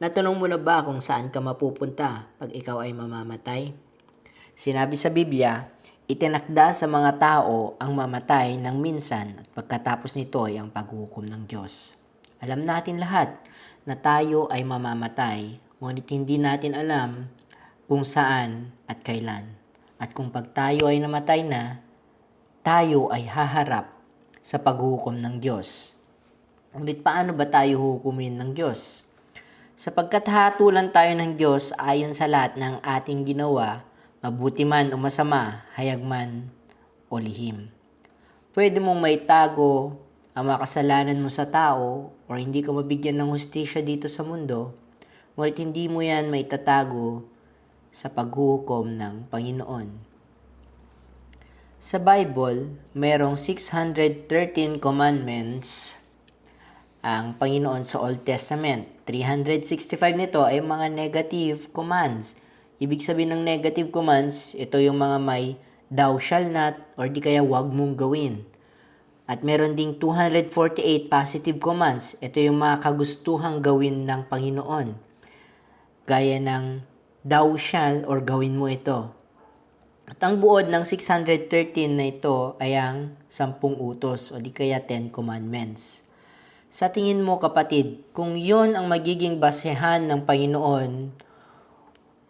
Natanong mo na ba kung saan ka mapupunta pag ikaw ay mamamatay? Sinabi sa Biblia, itinakda sa mga tao ang mamatay ng minsan at pagkatapos nito ay ang paghukom ng Diyos. Alam natin lahat na tayo ay mamamatay, ngunit hindi natin alam kung saan at kailan. At kung pag tayo ay namatay na, tayo ay haharap sa paghukom ng Diyos. Ngunit paano ba tayo hukumin ng Diyos? Sapagkat hatulan tayo ng Diyos ayon sa lahat ng ating ginawa, mabuti man o masama, hayag man o lihim. Pwede mong maitago ang mga kasalanan mo sa tao o hindi ka mabigyan ng hustisya dito sa mundo, ngunit hindi mo yan maitatago sa paghukom ng Panginoon. Sa Bible, merong 613 commandments ang Panginoon sa Old Testament. 365 nito ay mga negative commands. Ibig sabihin ng negative commands, ito yung mga may thou shall not or di kaya wag mong gawin. At meron ding 248 positive commands. Ito yung mga kagustuhang gawin ng Panginoon. Gaya ng thou shall or gawin mo ito. At ang buod ng 613 na ito ay ang 10 utos o di kaya 10 commandments. Sa tingin mo kapatid, kung yon ang magiging basehan ng Panginoon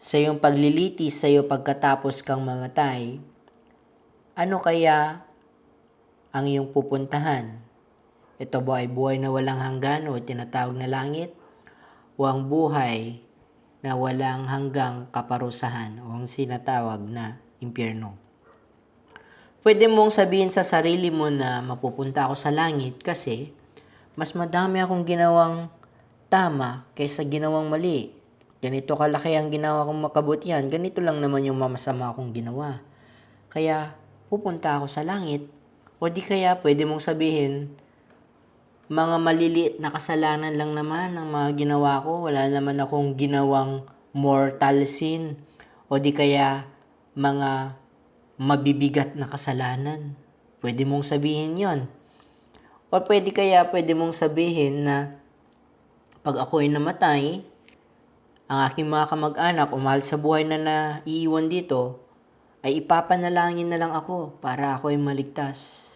sa iyong paglilitis sa iyo pagkatapos kang mamatay, ano kaya ang iyong pupuntahan? Ito ba ay buhay na walang hanggan o tinatawag na langit? O ang buhay na walang hanggang kaparusahan o ang sinatawag na impyerno? Pwede mong sabihin sa sarili mo na mapupunta ako sa langit kasi mas madami akong ginawang tama kaysa ginawang mali. Ganito kalaki ang ginawa kong makabutihan, ganito lang naman yung masama kong ginawa. Kaya pupunta ako sa langit. O di kaya pwede mong sabihin, mga maliliit na kasalanan lang naman ang mga ginawa ko. Wala naman akong ginawang mortal sin. O di kaya mga mabibigat na kasalanan. Pwede mong sabihin yon. O pwede mong sabihin na pag ako ay namatay, ang aking mga kamag-anak o mahal sa buhay na naiiwan dito, ay ipapanalangin na lang ako para ako ay maligtas.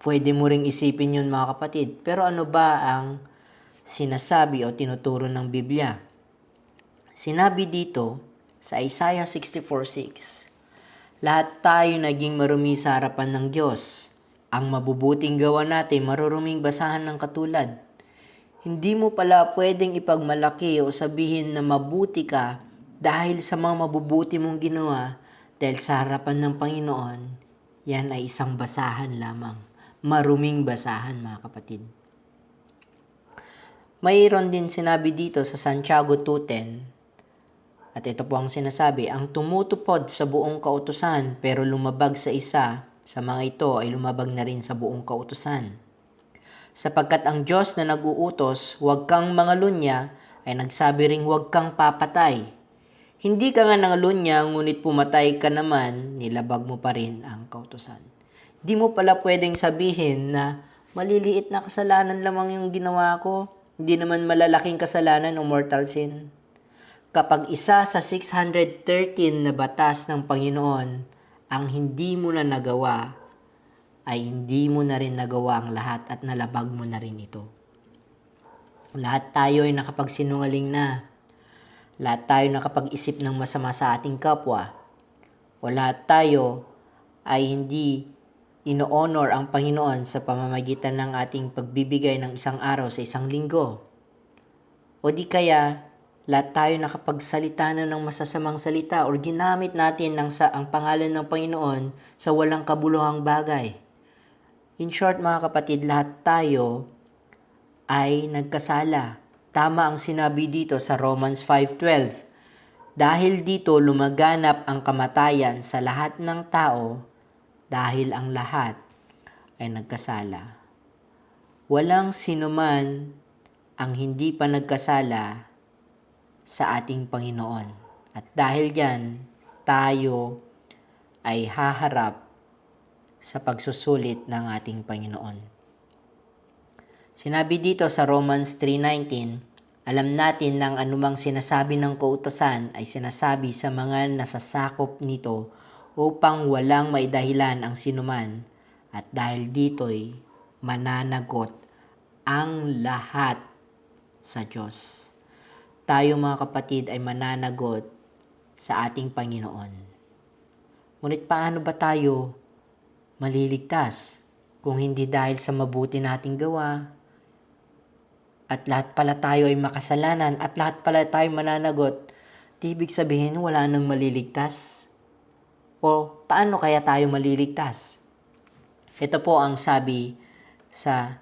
Pwede mo ring isipin yun mga kapatid. Pero ano ba ang sinasabi o tinuturo ng Biblia? Sinabi dito sa Isaiah 64:6, lahat tayo naging marumi sa harapan ng Diyos. Ang mabubuting gawa natin maruruming basahan ng katulad. Hindi mo pala pwedeng ipagmalaki o sabihin na mabuti ka dahil sa mga mabubuti mong ginawa dahil sa harapan ng Panginoon, yan ay isang basahan lamang. Maruming basahan mga kapatid. Mayroon din sinabi dito sa Santiago 2:10, at ito po ang sinasabi, ang tumutupod sa buong kautusan pero lumabag sa isa, sa mga ito ay lumabag na rin sa buong kautusan. Sapagkat ang Diyos na nag-uutos, huwag kang mangalunya, ay nagsabi ring huwag kang papatay. Hindi ka nga nangalunya, ngunit pumatay ka naman, nilabag mo pa rin ang kautusan. Di mo pala pwedeng sabihin na maliliit na kasalanan lamang yung ginawa ko, hindi naman malalaking kasalanan o mortal sin. Kapag isa sa 613 na batas ng Panginoon ang hindi mo na nagawa, ay hindi mo na rin nagawa ang lahat at nalabag mo na rin ito. Lahat tayo ay nakapagsinungaling na. Lahat tayo nakapag-isip ng masama sa ating kapwa. O lahat tayo ay hindi ino-honor ang Panginoon sa pamamagitan ng ating pagbibigay ng isang araw sa isang linggo. O di kaya, lahat tayo nakapagsalita na ng masasamang salita o ginamit natin ang pangalan ng Panginoon sa walang kabuluhang bagay. In short mga kapatid, lahat tayo ay nagkasala. Tama ang sinabi dito sa Romans 5:12. Dahil dito lumaganap ang kamatayan sa lahat ng tao dahil ang lahat ay nagkasala. Walang sinuman ang hindi pa nagkasala sa ating Panginoon. At dahil yan, tayo ay haharap sa pagsusulit ng ating Panginoon. Sinabi dito sa Romans 3:19, Alam natin ng anumang sinasabi ng kautusan ay sinasabi sa mga nasasakop nito upang walang maidahilan ang sinuman at dahil dito'y mananagot ang lahat sa Diyos. Tayo mga kapatid ay mananagot sa ating Panginoon. Ngunit paano ba tayo maliligtas kung hindi dahil sa mabuti nating gawa at lahat pala tayo ay makasalanan at lahat pala tayo mananagot? Ibig sabihin wala nang maliligtas? O paano kaya tayo maliligtas? Ito po ang sabi sa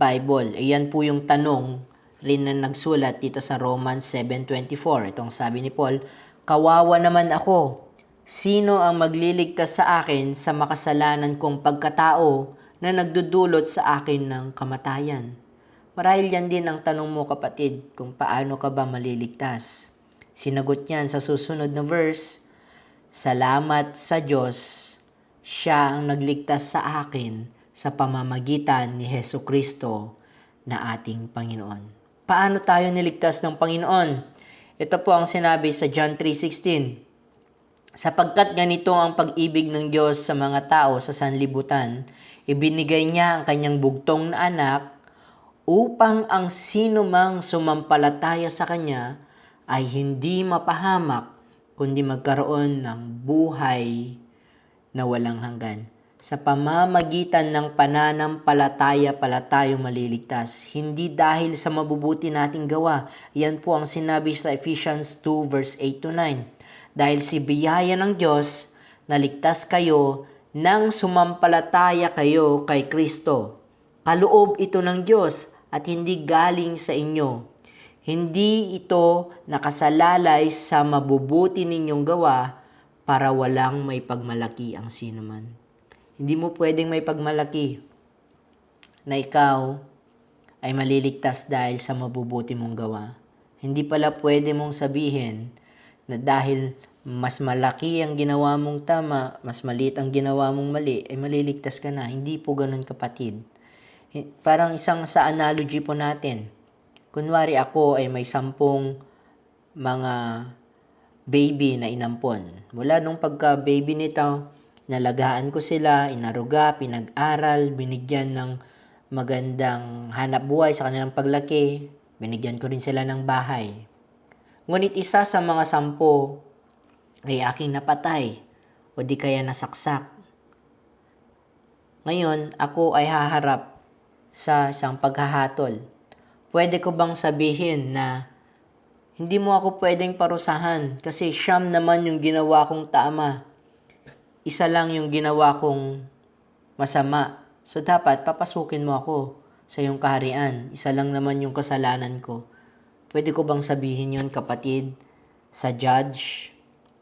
Bible. Iyan po yung tanong rin na nagsulat dito sa Romans 7:24. Itong sabi ni Paul, "Kawawa naman ako. Sino ang magliligtas sa akin sa makasalanan kong pagkatao na nagdudulot sa akin ng kamatayan?" Marahil yan din ang tanong mo kapatid, kung paano ka ba maliligtas. Sinagot niyan sa susunod na verse, "Salamat sa Diyos, siya ang nagligtas sa akin sa pamamagitan ni Hesukristo na ating Panginoon." Paano tayo niligtas ng Panginoon? Ito po ang sinabi sa John 3:16. "Sapagkat ganito ang pag-ibig ng Diyos sa mga tao sa sanlibutan, ibinigay niya ang kanyang bugtong na anak upang ang sino mang sumampalataya sa Kanya ay hindi mapahamak kundi magkaroon ng buhay na walang hanggan." Sa pamamagitan ng pananampalataya pala tayo maliligtas, hindi dahil sa mabubuti nating gawa. Yan po ang sinabi sa Ephesians 2 verse 8-9. Dahil si biyaya ng Diyos, naligtas kayo nang sumampalataya kayo kay Kristo. Kaloob ito ng Diyos at hindi galing sa inyo. Hindi ito nakasalalay sa mabubuti ninyong gawa para walang may pagmalaki ang sinuman. Hindi mo pwedeng may pagmalaki na ikaw ay maliligtas dahil sa mabubuti mong gawa. Hindi pala pwede mong sabihin na dahil mas malaki ang ginawa mong tama, mas maliit ang ginawa mong mali, ay maliligtas ka na. Hindi po ganun kapatid. Parang isang sa analogy po natin. Kunwari ako ay may 10 mga baby na inampon. Mula nung pagka-baby nito, nalagaan ko sila, inaruga, pinag-aral, binigyan ng magandang hanap buhay sa kanilang paglaki. Binigyan ko rin sila ng bahay. Ngunit isa sa mga 10 ay aking napatay o di kaya nasaksak. Ngayon, ako ay haharap sa isang paghahatol. Pwede ko bang sabihin na hindi mo ako pwedeng parusahan kasi siyam naman yung ginawa kong tama. Isa lang yung ginawa kong masama. So dapat papasukin mo ako sa iyong kaharian. Isa lang naman yung kasalanan ko. Pwede ko bang sabihin yun kapatid sa judge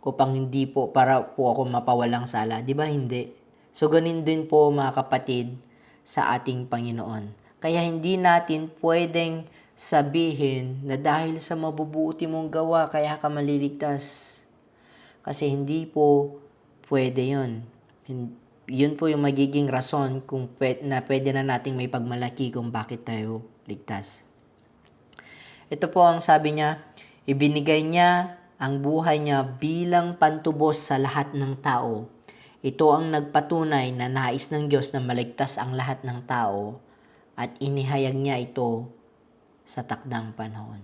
upang hindi po para po ako mapawalang sala? Di ba hindi? So ganun din po mga kapatid sa ating Panginoon. Kaya hindi natin pwedeng sabihin na dahil sa mabubuti mong gawa kaya ka maliligtas. Kasi hindi po pwede yun. Yun po yung magiging rason kung na pwede na nating may pagmalaki kung bakit tayo ligtas. Ito po ang sabi niya, ibinigay niya ang buhay niya bilang pantubos sa lahat ng tao. Ito ang nagpatunay na nais ng Diyos na maligtas ang lahat ng tao at inihayag niya ito sa takdang panahon.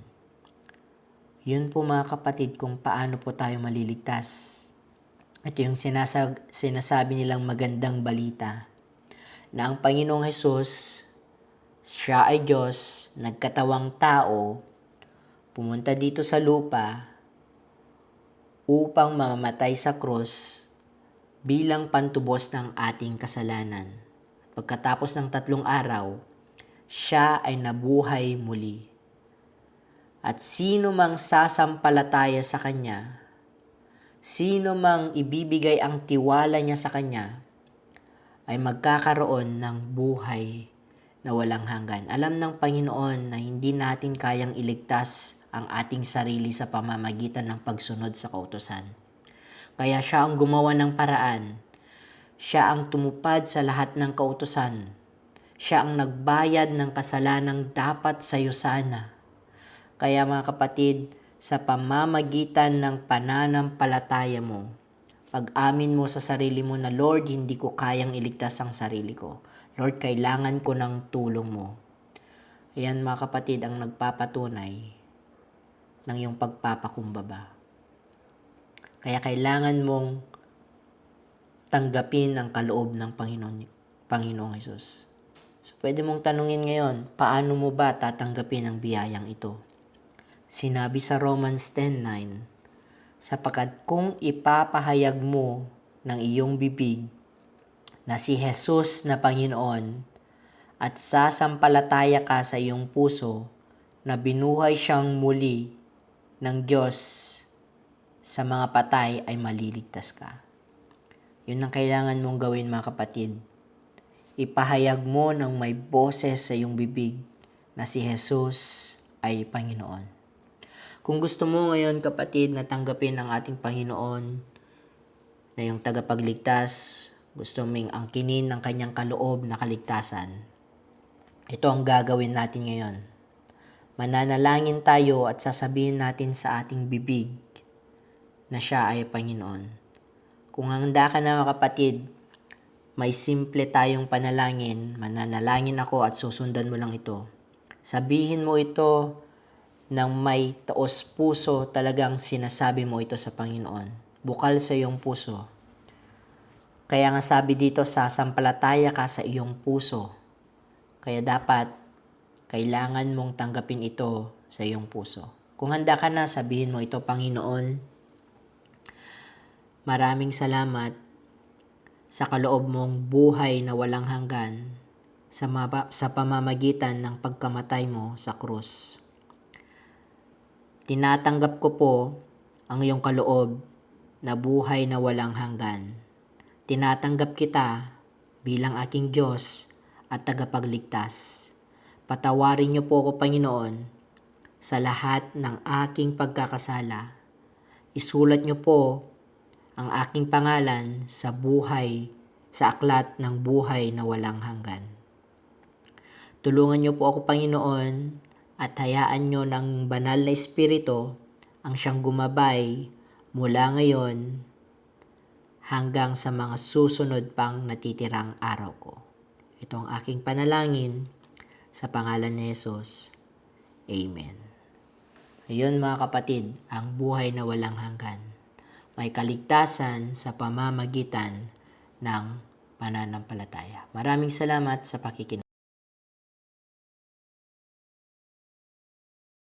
Yun po mga kapatid kung paano po tayo maliligtas. Ito yung sinasabi nilang magandang balita na ang Panginoong Hesus, siya ay Diyos, nagkatawang tao, pumunta dito sa lupa upang mamamatay sa krus bilang pantubos ng ating kasalanan. Pagkatapos ng 3 araw, siya ay nabuhay muli. At sino mang sasampalataya sa Kanya, sino mang ibibigay ang tiwala niya sa Kanya, ay magkakaroon ng buhay na walang hanggan. Alam ng Panginoon na hindi natin kayang iligtas ang ating sarili sa pamamagitan ng pagsunod sa kautusan. Kaya siya ang gumawa ng paraan. Siya ang tumupad sa lahat ng kautusan. Siya ang nagbayad ng kasalanang dapat sa'yo sana. Kaya mga kapatid, sa pamamagitan ng pananampalataya mo, pag-amin mo sa sarili mo na, Lord, hindi ko kayang iligtas ang sarili ko. Lord, kailangan ko ng tulong mo. Ayan mga kapatid ang nagpapatunay ng iyong pagpapakumbaba. Kaya kailangan mong tanggapin ang kaloob ng Panginoong Hesus. So, pwede mong tanungin ngayon, paano mo ba tatanggapin ang biyayang ito? Sinabi sa Romans 10:9, sapagkat kung ipapahayag mo ng iyong bibig na si Jesus na Panginoon at sasampalataya ka sa iyong puso na binuhay siyang muli ng Diyos sa mga patay, ay maliligtas ka. Yun ang kailangan mong gawin mga kapatid. Ipahayag mo ng may boses sa iyong bibig na si Jesus ay Panginoon. Kung gusto mo ngayon kapatid na tanggapin ang ating Panginoon na yung tagapagligtas, gusto mong angkinin ng kanyang kaloob na kaligtasan, ito ang gagawin natin ngayon. Mananalangin tayo at sasabihin natin sa ating bibig na siya ay Panginoon. Kung handa ka na mga kapatid, may simple tayong panalangin. Mananalangin ako at susundan mo lang ito. Sabihin mo ito ng may taos puso, talagang sinasabi mo ito sa Panginoon. Bukal sa iyong puso. Kaya nga sabi dito, sasampalataya ka sa iyong puso. Kaya dapat, kailangan mong tanggapin ito sa iyong puso. Kung handa ka na, sabihin mo ito, Panginoon, maraming salamat sa kaloob mong buhay na walang hanggan sa pamamagitan ng pagkamatay mo sa krus. Tinatanggap ko po ang iyong kaloob na buhay na walang hanggan. Tinatanggap kita bilang aking Diyos at tagapagligtas. Patawarin niyo po ako, Panginoon, sa lahat ng aking pagkakasala. Isulat niyo po ang aking pangalan sa aklat ng buhay na walang hanggan. Tulungan niyo po ako, Panginoon, at hayaan nyo ng banal na Espiritu ang siyang gumabay mula ngayon hanggang sa mga susunod pang natitirang araw ko. Ito ang aking panalangin sa pangalan ni Jesus. Amen. Ayun mga kapatid, ang buhay na walang hanggan. May kaligtasan sa pamamagitan ng pananampalataya. Maraming salamat sa pakikinig.